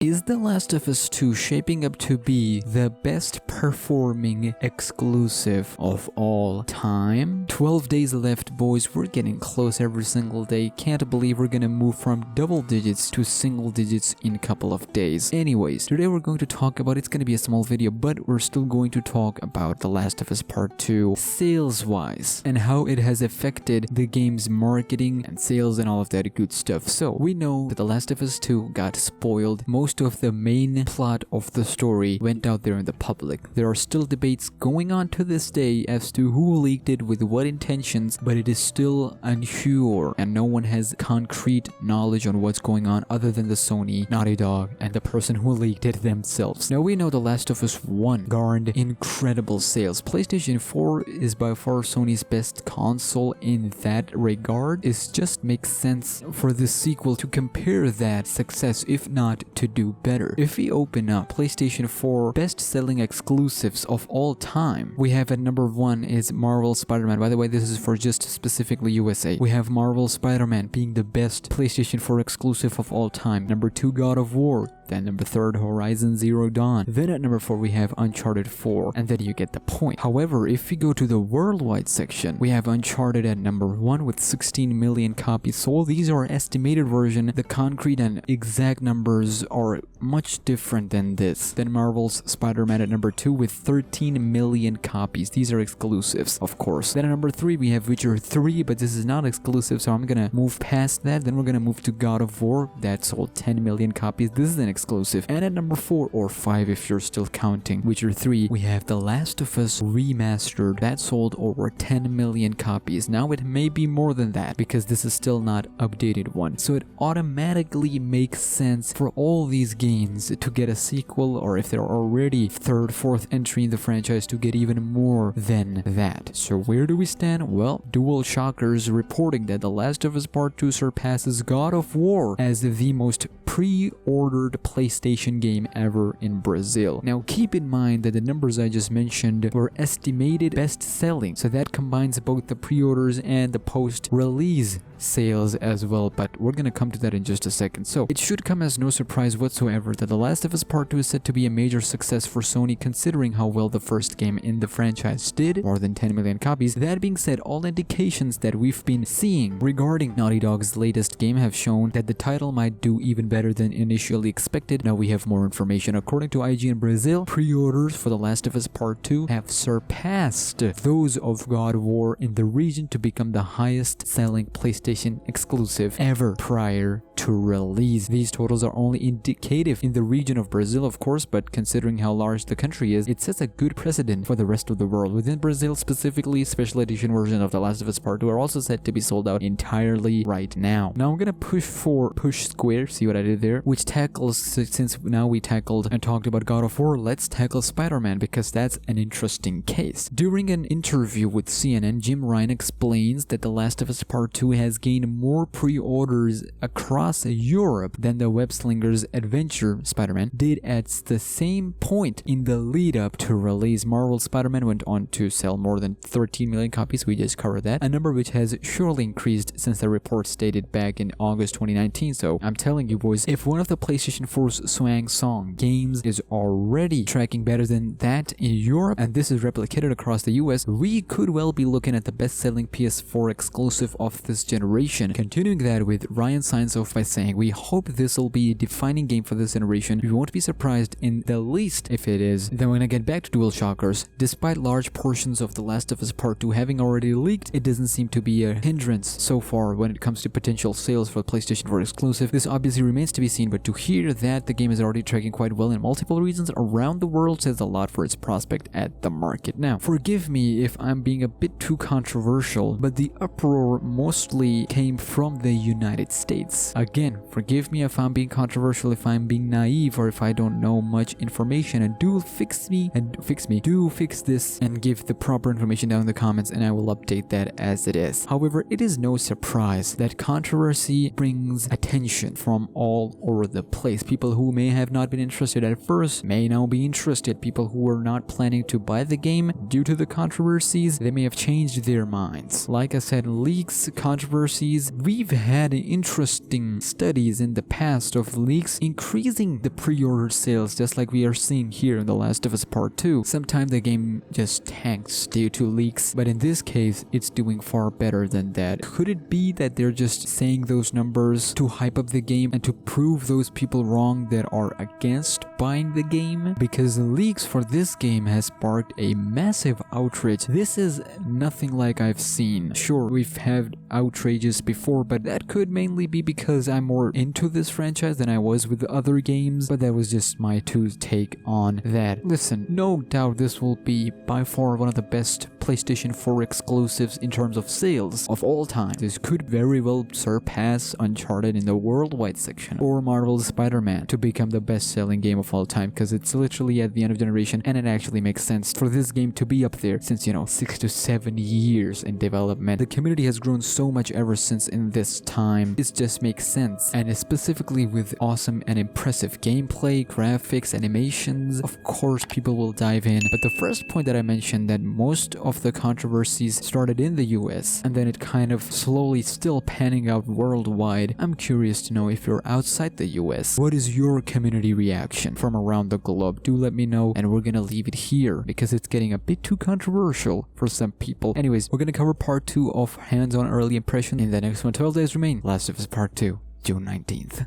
Is The Last of Us 2 shaping up to be the best performing exclusive of all time? 12 days left, boys. We're getting close every single day. Can't believe we're gonna move from double digits to single digits in a couple of days. Anyways, today we're going to talk about, it's gonna be a small video, but we're still going to talk about The Last of Us Part 2 sales-wise and how it has affected the game's marketing and sales and all of that good stuff. So, we know that The Last of Us 2 got spoiled. Most of the main plot of the story went out there in the public. There are still debates going on to this day as to who leaked it with what intentions, but it is still unsure and no one has concrete knowledge on what's going on other than the Sony, Naughty Dog, and the person who leaked it themselves. Now we know The Last of Us 1 garnered incredible sales. PlayStation 4 is by far Sony's best console in that regard. It just makes sense for the sequel to compare that success, if not to do better. If we open up PlayStation 4 best-selling exclusives of all time, we have at number 1 is Marvel Spider-Man. By the way, this is for just specifically USA. We have Marvel Spider-Man being the best PlayStation 4 exclusive of all time. Number 2, God of War. Then number 3, Horizon Zero Dawn. Then at number 4 we have Uncharted 4, and then you get the point. However, if we go to the worldwide section, we have Uncharted at number 1 with 16 million copies sold. These are estimated version. The concrete and exact numbers are much different than this. Then Marvel's Spider-Man at number 2 with 13 million copies. These are exclusives, of course. Then at number 3 we have Witcher 3, but this is not exclusive, so I'm gonna move past that. Then we're gonna move to God of War. That sold 10 million copies. This is an exclusive. And at number 4 or 5 if you're still counting Witcher 3, we have The Last of Us Remastered. That sold over 10 million copies. Now it may be more than that because this is still not updated one. So it automatically makes sense for all these games to get a sequel, or if they're already 3rd, 4th entry in the franchise, to get even more than that. So where do we stand? Well, Dual Shockers reporting that The Last of Us Part 2 surpasses God of War as the most pre-ordered PlayStation game ever in Brazil. Now keep in mind that the numbers I just mentioned were estimated best-selling, so that combines both the pre-orders and the post-release sales as well, but we're gonna come to that in just a second. So it should come as no surprise whatsoever that The Last of Us Part 2 is set to be a major success for Sony, considering how well the first game in the franchise did, more than 10 million copies. That being said, all indications that we've been seeing regarding Naughty Dog's latest game have shown that the title might do even better than initially expected. Now we have more information. According to IG in Brazil, pre-orders for The Last of Us Part 2 have surpassed those of God of War in the region to become the highest selling PlayStation exclusive ever prior to release. These totals are only indicative in the region of Brazil, of course, but considering how large the country is, it sets a good precedent for the rest of the world. Within Brazil specifically, special edition versions of The Last of Us Part 2 are also set to be sold out entirely right now. Now I'm gonna push square, see what I did there, which tackles, since now we tackled and talked about God of War, let's tackle Spider-Man because that's an interesting case. During an interview with CNN, Jim Ryan explains that The Last of Us Part 2 has gained more pre-orders across Europe than the web-slinger's Adventure Spider-Man did at the same point in the lead-up to release. Marvel Spider-Man went on to sell more than 13 million copies, we just covered that, a number which has surely increased since the report stated back in August 2019. So I'm telling you boys, if one of the PlayStation 4's Swang Song games is already tracking better than that in Europe, and this is replicated across the US, we could well be looking at the best-selling PS4 exclusive of this generation. Continuing that with Ryan signs off by saying, we hope this will be a defining game for this generation. We won't be surprised in the least if it is. Then when I get back to Dual Shockers, despite large portions of The Last of Us Part 2 having already leaked, it doesn't seem to be a hindrance so far when it comes to potential sales for PlayStation 4 exclusive. This obviously remains to be seen, but to hear that the game is already tracking quite well in multiple regions around the world says a lot for its prospect at the market. Now, forgive me if I'm being a bit too controversial, but the uproar mostly came from the United States. Again, forgive me if I'm being controversial, if I'm being naive, or if I don't know much information, and do fix this and give the proper information down in the comments, and I will update that as it is. However, it is no surprise that controversy brings attention from all over the place. People who may have not been interested at first may now be interested. People who were not planning to buy the game due to the controversies, they may have changed their minds. Like I said, leaks, controversies, we've had interesting studies in the past of leaks increasing the pre-order sales, just like we are seeing here in The Last of Us Part 2. Sometimes the game just tanks due to leaks, but in this case, it's doing far better than that. Could it be that they're just saying those numbers to hype up the game and to prove those people wrong that are against buying the game? Because the leaks for this game has sparked a massive outrage. This is nothing like I've seen. Sure, we've had outrages before, but that could mainly be because I'm more into this franchise than I was with other games, but that was just my take on that. Listen, no doubt this will be by far one of the best PlayStation 4 exclusives in terms of sales of all time. This could very well surpass Uncharted in the worldwide section, or Marvel's Spider-Man, to become the best-selling game of all time, because it's literally at the end of generation, and it actually makes sense for this game to be up there since, 6 to 7 years in development. The community has grown so much ever since in this time. It just makes sense, and specifically with awesome and impressive gameplay, graphics, animations, of course people will dive in. But the first point that I mentioned, that most of the controversies started in the US, and then it kind of slowly still panning out worldwide. I'm curious to know if you're outside the US. What is your community reaction from around the globe? Do let me know, and we're gonna leave it here because it's getting a bit too controversial for some people. Anyways, we're gonna cover part 2 of hands-on early impression in the next one. 12 days remain. Last of Us Part 2, June 19th.